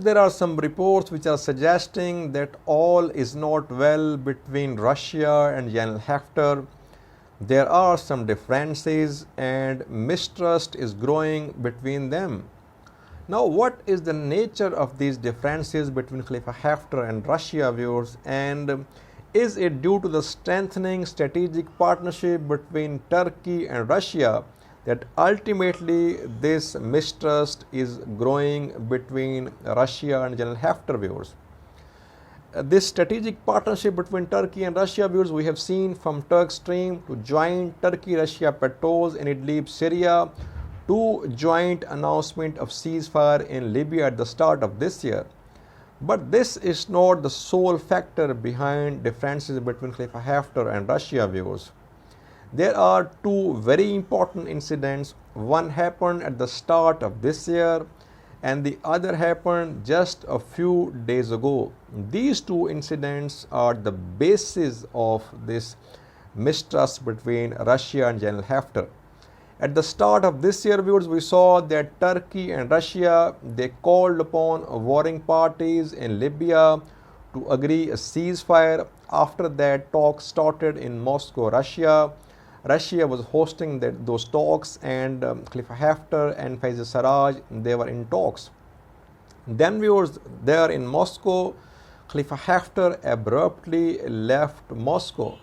there are some reports which are suggesting that all is not well between Russia and General Haftar. There are some differences and mistrust is growing between them. Now, what is the nature of these differences between Khalifa Haftar and Russia, viewers, and is it due to the strengthening strategic partnership between Turkey and Russia that ultimately this mistrust is growing between Russia and General Haftar, viewers? This strategic partnership between Turkey and Russia, viewers, we have seen from TurkStream to joint Turkey-Russia patrols in Idlib Syria to joint announcement of ceasefire in Libya at the start of this year. But this is not the sole factor behind differences between Khalifa Haftar and Russia, viewers. There are two very important incidents. One happened at the start of this year and the other happened just a few days ago. These two incidents are the basis of this mistrust between Russia and General Haftar. At the start of this year, viewers, we saw that Turkey and Russia, they called upon warring parties in Libya to agree a ceasefire. After that, talks started in Moscow, Russia. Russia was hosting those talks, and Khalifa Haftar and Sarraj, they were in talks. Then, viewers, there in Moscow, Khalifa Haftar abruptly left Moscow.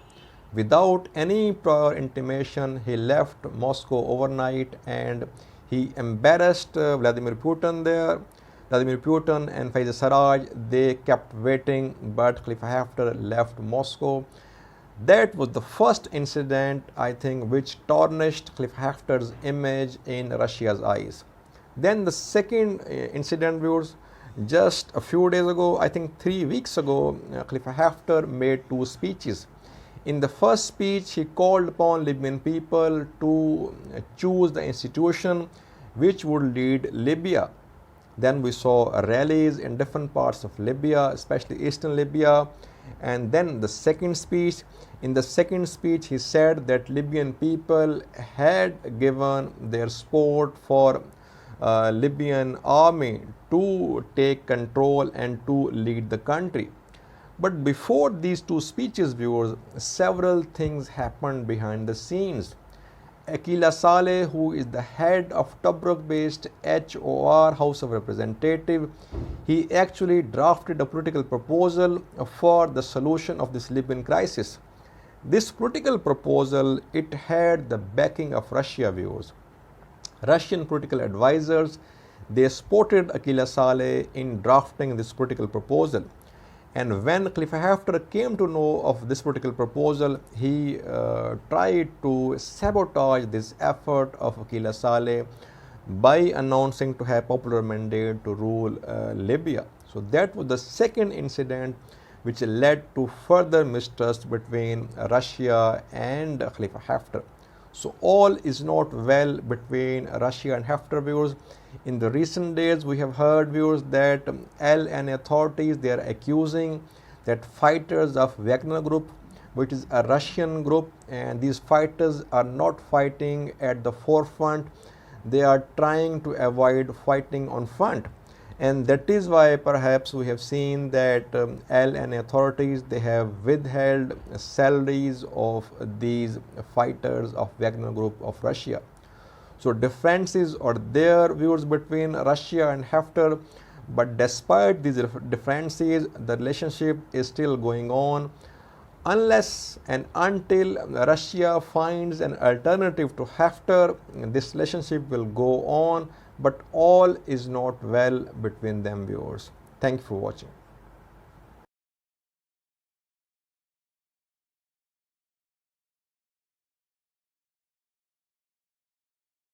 Without any prior intimation, he left Moscow overnight and he embarrassed Vladimir Putin there. Vladimir Putin and Sarraj, they kept waiting, but Khalifa Haftar left Moscow. That was the first incident, I think, which tarnished Khalifa Haftar's image in Russia's eyes. Then the second incident, viewers, just a few days ago, I think 3 weeks ago, Khalifa Haftar made two speeches. In the first speech, he called upon Libyan people to choose the institution which would lead Libya. Then we saw rallies in different parts of Libya, especially eastern Libya. And then the second speech, in the second speech, he said that Libyan people had given their support for Libyan army to take control and to lead the country. But before these two speeches, viewers, several things happened behind the scenes. Aquila Saleh, who is the head of Tobruk-based HOR, House of Representatives, he actually drafted a political proposal for the solution of this Libyan crisis. This political proposal, it had the backing of Russia, viewers. Russian political advisors, they supported Aquila Saleh in drafting this political proposal. And when Khalifa Haftar came to know of this political proposal, he tried to sabotage this effort of Aquila Saleh by announcing to have popular mandate to rule Libya. So that was the second incident which led to further mistrust between Russia and Khalifa Haftar. So all is not well between Russia and Haftar, viewers. In the recent days, we have heard, viewers, that LN authorities, they are accusing that fighters of Wagner group, which is a Russian group, and these fighters are not fighting at the forefront. They are trying to avoid fighting on front. And that is why perhaps we have seen that LN authorities, they have withheld salaries of these fighters of Wagner group of Russia. So differences are there, viewers, between Russia and Haftar, but despite these differences, the relationship is still going on. Unless and until Russia finds an alternative to Haftar, this relationship will go on, but all is not well between them, viewers. Thank you for watching.